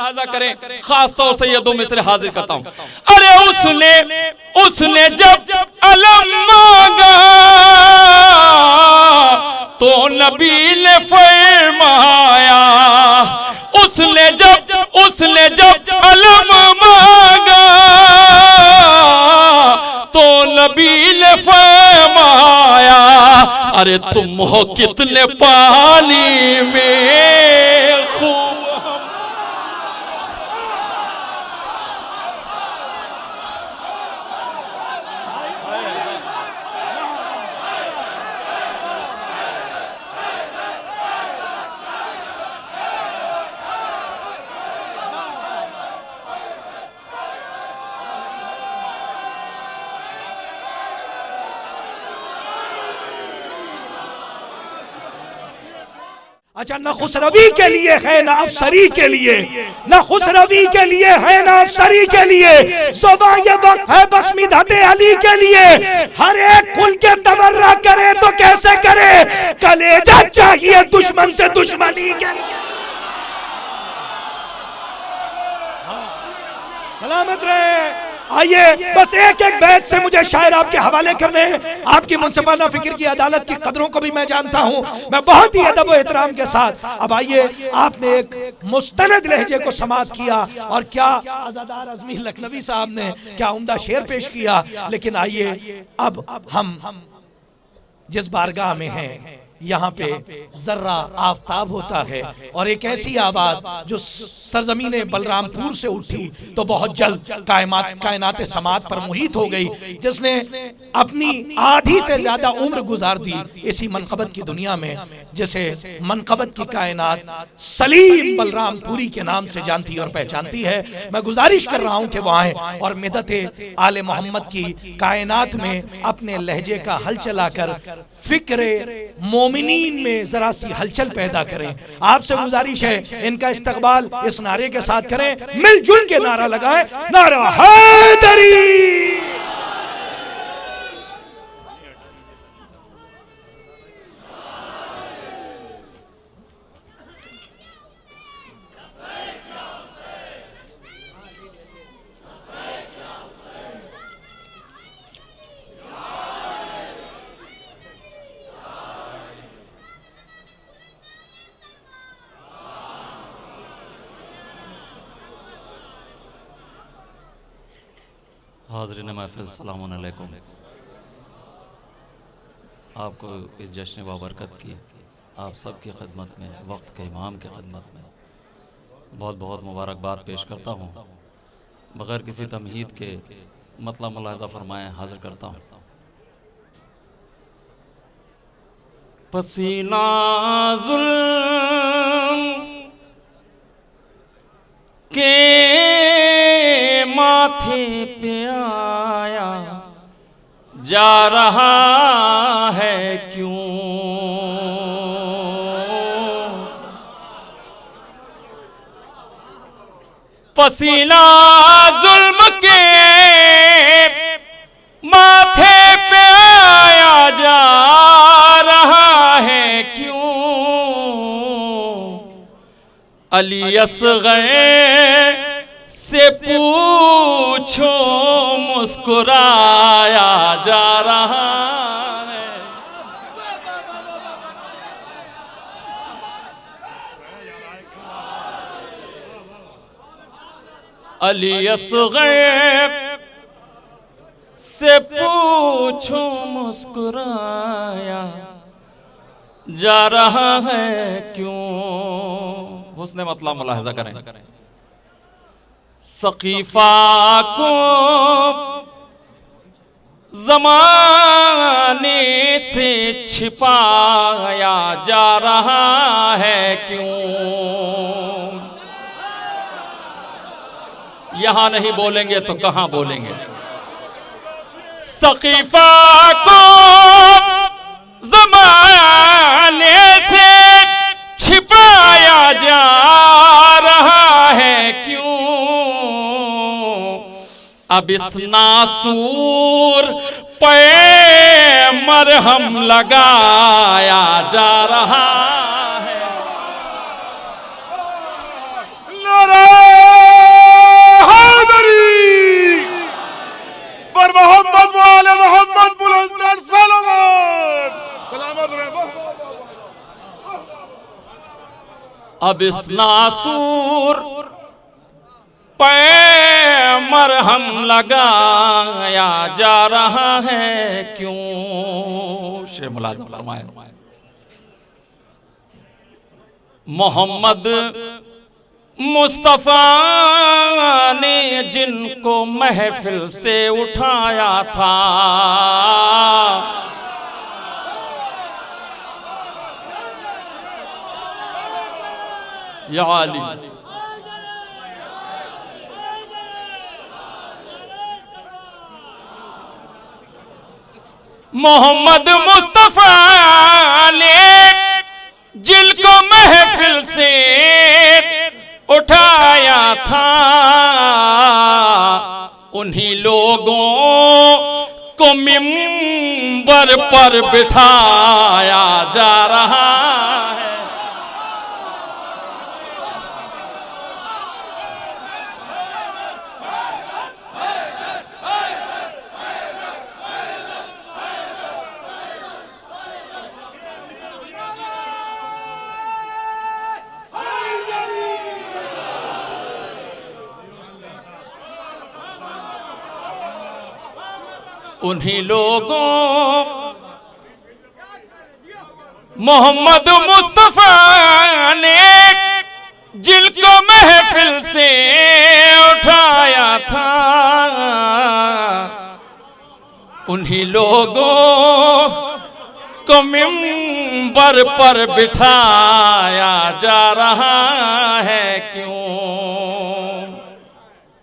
मुलाहाजा करें, खास तौर से ये दो मिसरे हाजिर करता हूं। अरे उसने जब अलम मांगा तो नबी ने फरमाया, उसने जब अलम मांगा तो नबी ने फरमाया, अरे तुम हो कितने पानी में खूब। अच्छा, न खुसरवी के लिए है न अफसरी के लिए, न खुसरवी के लिए है न अफसरी के लिए, ज़ुबान ये वक्त है बस मिदहत अली के लिए। हर एक खुल के तबर्रा करे तो कैसे करे, कलेजा चाहिए दुश्मन से दुश्मनी के लिए। सलामत रहे। आइए बस एक एक बैत से मुझे शायर आपके हवाले करने हैं। आपकी मुनसिफाना फिक्र की अदालत की कदरों को भी मैं जानता हूँ, मैं बहुत ही अदब व एहतराम के साथ। अब आइए, आपने एक मुस्तनद लहजे को समाअत किया और क्या आज़ादार अज़मी लखनवी साहब ने क्या उम्दा शेर पेश किया। लेकिन आइए अब हम जिस बारगाह में हैं यहाँ पे जर्रा आफताब होता है और एक ऐसी आवाज जो सरजमीने बलरामपुर से उठी तो बहुत जल्द कायनात समात पर मुहित हो गई, जिसने अपनी आधी से ज्यादा उम्र गुजार दी इसी मनकबत की दुनिया में, जिसे मनकबत की कायनात सलीम बलरामपुरी के नाम से जानती और पहचानती है। मैं गुजारिश कर रहा हूँ कि वो आए और मिदत आले मोहम्मद की कायनात में अपने लहजे का हल चलाकर फिक्रे मोमिनीन में जरा सी हलचल पैदा करें। आपसे गुजारिश है इनका इस्तकबाल इस नारे के साथ करें, मिलजुल के नारा लगाएं, नारा हैदरी। हाज़रीन महफ़िल, सलाम अलैकुम। आपको इस जश्न बाबरकत की आप सब की खिदमत में, वक्त के इमाम की खिदमत में बहुत बहुत मुबारकबाद पेश करता हूँ। बग़ैर किसी तमहीद के मतलब मुलाहज़ा फरमाएँ हाज़िर करता हूँ। पसीना ज़ुल्म के माथे पे आया जा रहा है क्यों, पसीना जुल्म के माथे पे आया जा रहा है क्यों, अली असग़र से पूछो मुस्कुराया जा रहा है। अली असग़र से पूछो मुस्कुराया जा रहा है क्यों। हुस्न मतलब मुलाहज़ा करें। सकीफा को ज़माने से छिपाया जा रहा है क्यों। यहाँ नहीं बोलेंगे तो कहाँ बोलेंगे। सकीफा को ज़माने से छिपाया जा रहा है क्यों, अब इस नासूर पे मरहम लगाया जा रहा है। नारा अब इस नासूर पे मरहम लगाया जा रहा है क्यों। शेर मुलाज़िम फरमाए मोहम्मद मुस्तफा ने जिनको महफिल से उठाया था, या अली मोहम्मद मुस्तफा ने जिनको महफिल से उठाया था, उन्हीं लोगों को मिंबर पर बिठाया जा रहा है। उन्हीं लोगों मोहम्मद मुस्तफा ने जिनको महफिल से उठाया था, उन्हीं लोगों को मिंबर पर बिठाया जा रहा है क्यों।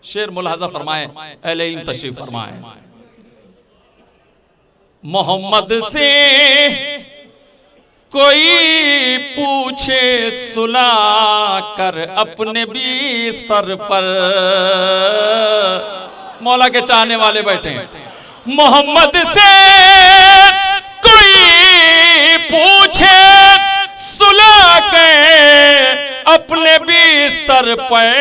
शेर मुलाहजा फरमाए, अहले इल्म तशरीफ फरमाए। मोहम्मद से कोई पूछे सुला कर अपने बिस्तर पर, मौला के चाहने वाले बैठे हैं। मोहम्मद से कोई पूछे सुला के अपने बिस्तर पर,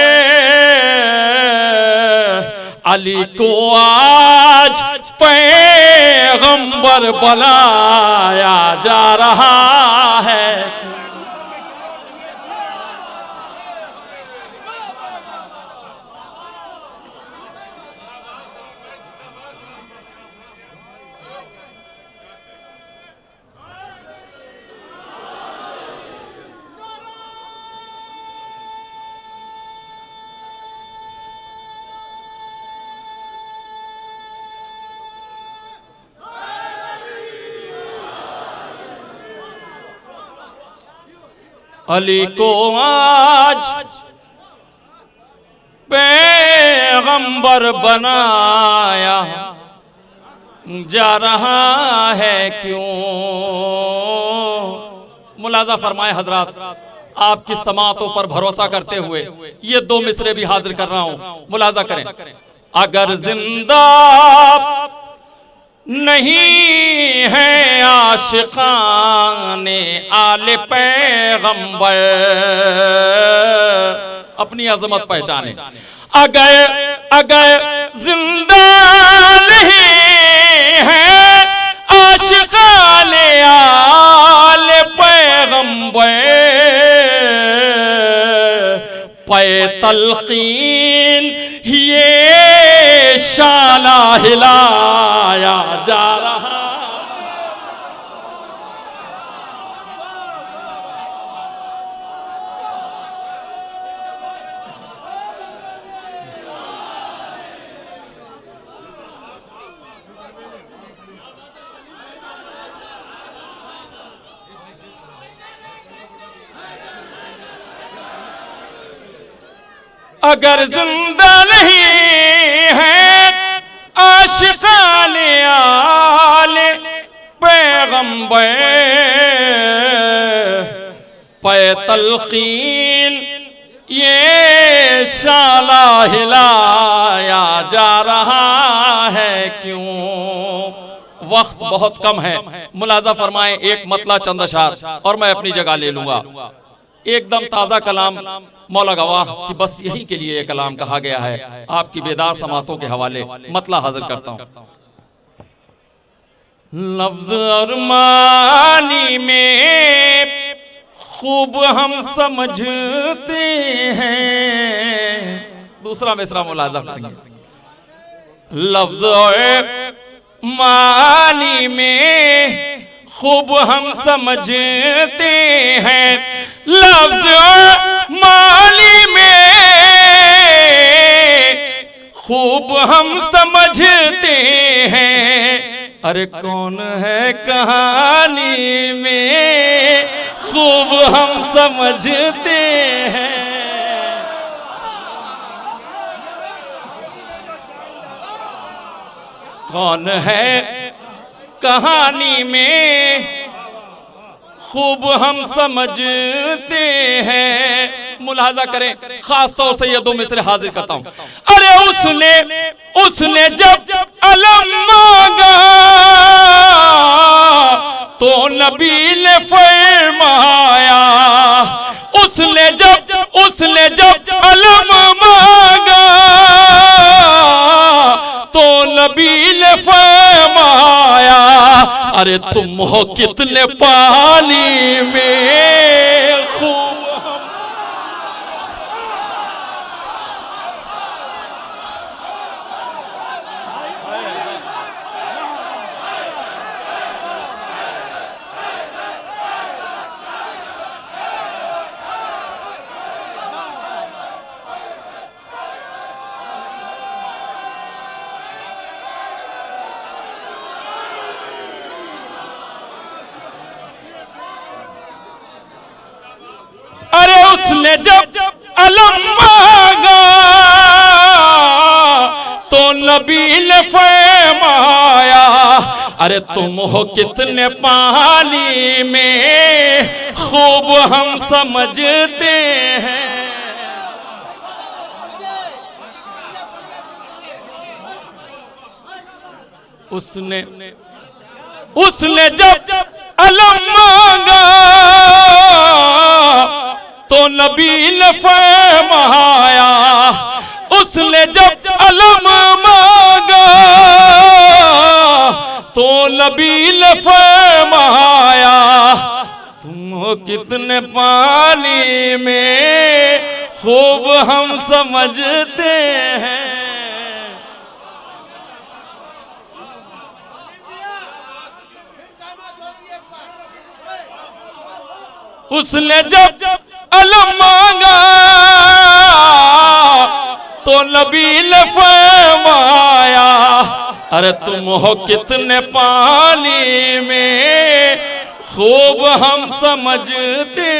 अली को आज पैगंबर बनाया जा रहा है। अली को आज पैगंबर बनाया जा रहा है क्यों। मुलाजा फरमाए हजरात, आपकी समातों पर भरोसा करते हुए ये दो मिसरे भी हाजिर कर रहा हूं, मुलाजा करें। अगर जिंदा नहीं है आशिकाने आले पैगंबर, अपनी अजमत पहचाने। अगर जिंदा नहीं है आशिकाने आले पैगंबर, पे तलकीन ये शाला हिलाया जा रहा। अगर जिंदा नहीं है आशिकाने आले पैगंबर, पे तलकीन ये शाला हिलाया जा रहा है क्यों। वक्त बहुत कम है, मुलाजा फरमाएं एक मतला चंद अशार और मैं अपनी जगह ले लूंगा। एकदम ताज़ा कलाम, मौला गवाह कि बस यही के लिए ये कलाम कहा गया है। आपकी बेदार समातों के हवाले मतला हाजिर करता हूँ। लफ्ज और मानी में खूब हम समझते हैं। दूसरा मिसरा मुलाजा करेंगे। लफ्ज और मानी में खूब हम समझते हैं, लफ्ज और मानी में खूब हम समझते हैं। अरे कौन है कहानी में खूब हम समझते हैं। कौन है कहानी में खूब हम समझते हैं। मुलाजा करें, खास तौर से ये दो मिसरे हाजिर करता हूं। अरे उसने जब अलम मांगा तो नबी ने फरमाया, उसने जब अलम मांगा तो नबी ने फरमाया, अरे तुम हो कितने पानी में खूब। अरे उसने जब अलम मांगा तो नबी ने फरमाया, अरे तुम हो कितने पानी में खूब हम समझते हैं। उसने जब अलम मांगा तो नबी ने फरमाया, उसने जब अलम मांगा तो नबी ने फरमाया, तुम हो कितने पानी में खूब हम समझते हैं। उसने जब अलम मांगा तो नबी ने फरमाया, अरे तुम हो कितने पानी में खूब हम समझते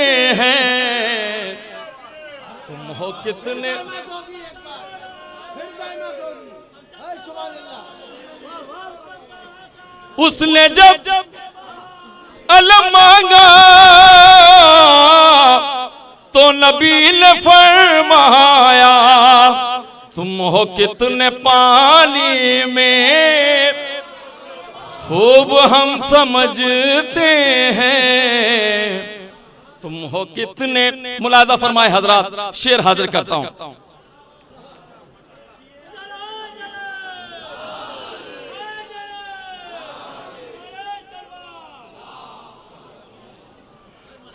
हैं। तुम हो कितने। उसने जब अलम मांगा तो नबी ने फरमाया, तुम हो कितने पानी में खूब हम समझते हैं। तुम हो कितने। मुलाजा फरमाए हजरात, शेर हाजिर करता हूं।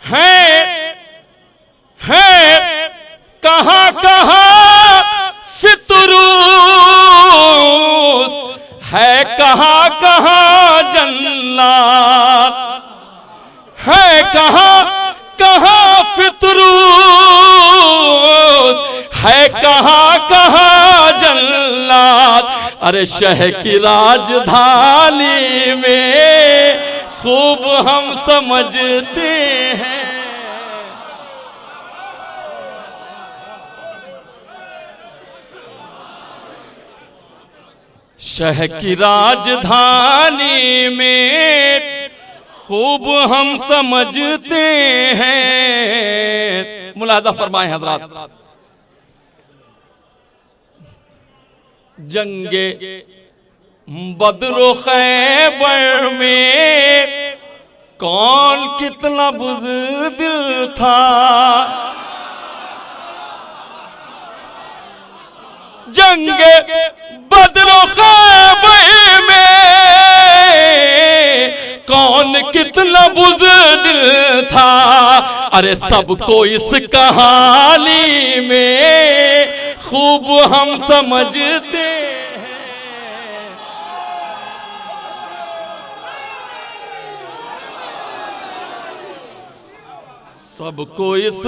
है कहां कहां फितरूस, है कहां कहां जन्नत, है कहां कहां फितरूस, है कहां कहां जन्नत। अरे शह की राजधानी में खूब हम समझते हैं। शह की राजधानी में खूब हम समझते हैं। मुलाजा फरमाए हजरात, जंगे बद्र खैबर में कौन कितना बुज़दिल था। जंगे बद्र खैबर में कौन कौन कितना बुज़दिल था, अरे सबको इस कहानी में खूब हम समझते हैं। सबको इस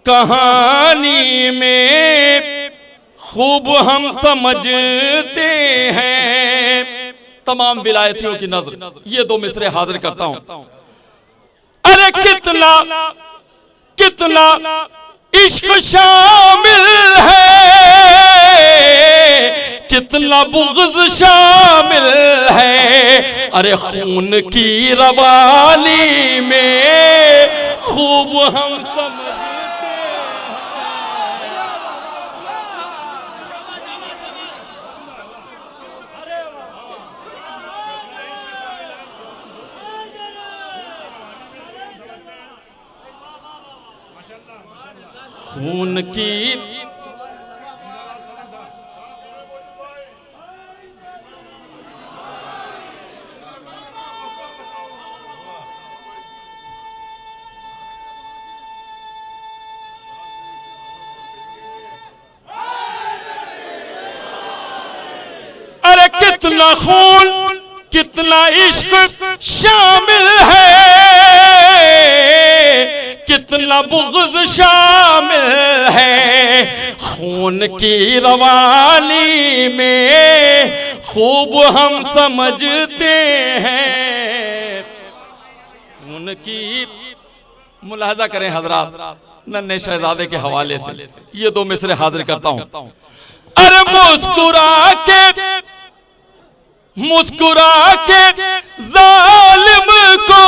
कहानी में खूब हम समझते हैं। तमाम विलायतियों की नजर ये दो मिसरे हाजिर करता हूं। अरे कितना कितना इश्क शामिल है, कितना बुग़्ज़ शामिल है, अरे खून की रवानी में खूब हम समझते हैं। खून की अरे कितना खून कितना इश्क शामिल है, कितना बुग़्ज़ शामिल है, खून की रवानी में खूब हम समझते हैं। खून की मुलाहजा करें हजरात, नन्हे शहजादे के हवाले से ये दो मिसरे हाजिर करता हूं। अरे मुस्कुरा के जालिम को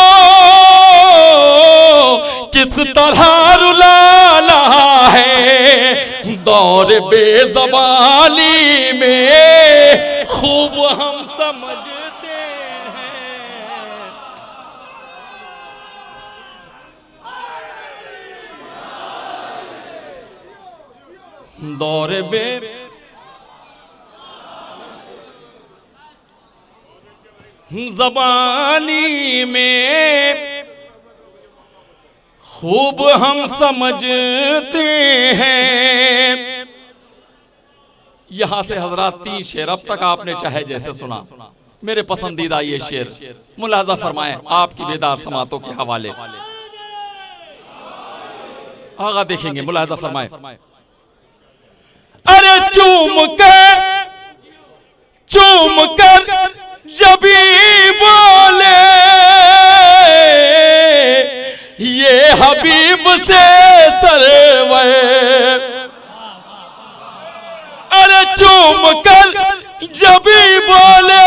किस तरह रुलाना है, दौर बेज़बानी में खूब हम समझते हैं। दौर बे ज़बानी में खूब हम समझते हैं। यहां से हजरात 3 शेर अब तक आपने चाहे जैसे सुना, मेरे पसंदीदा ये शेर मुलाजा फरमाएं आपकी बेदार समातों के हवाले। आगा देखेंगे, मुलाजा फरमाएं। अरे चूम कर जबी बोले ये हबीब से सरवे, अरे चूम कर जबी बोले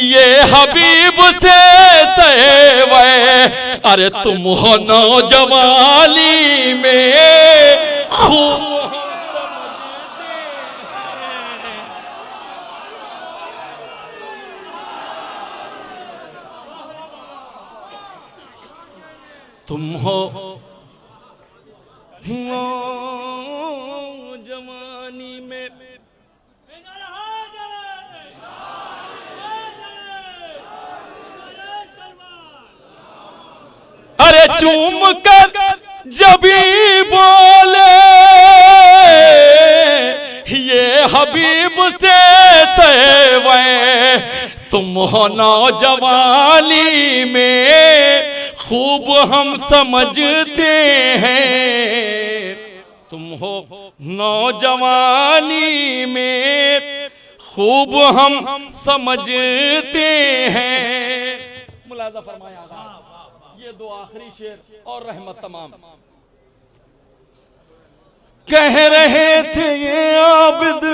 ये हबीब से सरवे, अरे तुम हो नौजवानी में खूब तुम हो जवानी में। अरे चूम कर जबी बोले ये हबीब से सेवे, तुम हो नौजवानी में खूब हम समझते हैं। तुम हो नौजवानी में खूब हम समझते हैं। मुलाजा फरमाया ये दो आखिरी शेर और रहमत तमाम। कह रहे थे ये आबिद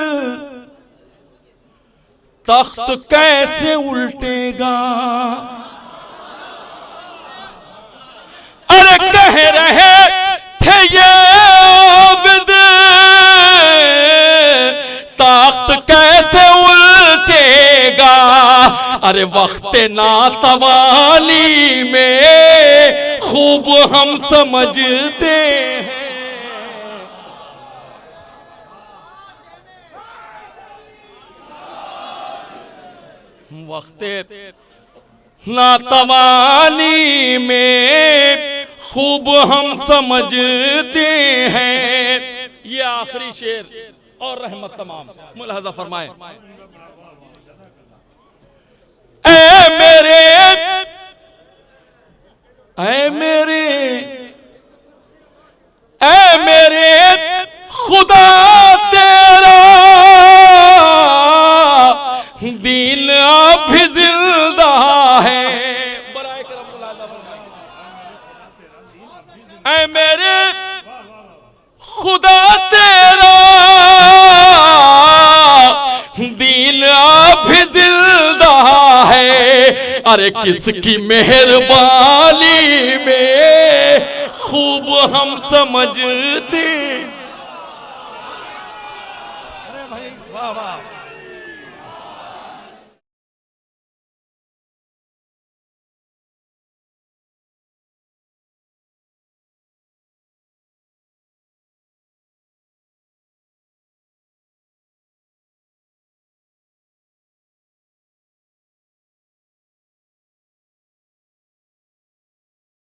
तख्त कैसे उल्टेगा, अरे कह रहे थे ये आबिद तख्त कैसे उल्टेगा, अरे वक्त नातवाली में खूब हम समझते हैं। वक्त नातवानी में खूब हम समझते हैं। ये आखिरी शेर और रहमत तमाम मुलाहजा फरमाए। ऐ मेरे खुदा तेरा दीन अब भी जिंदा है। बराए करम मुलाहजा फरमाए। ऐ मेरे खुदा तेरा दीन अब भी जिंदा है। अरे किसकी मेहरबानी में खूब हम समझते। अरे भाई वाह वाह।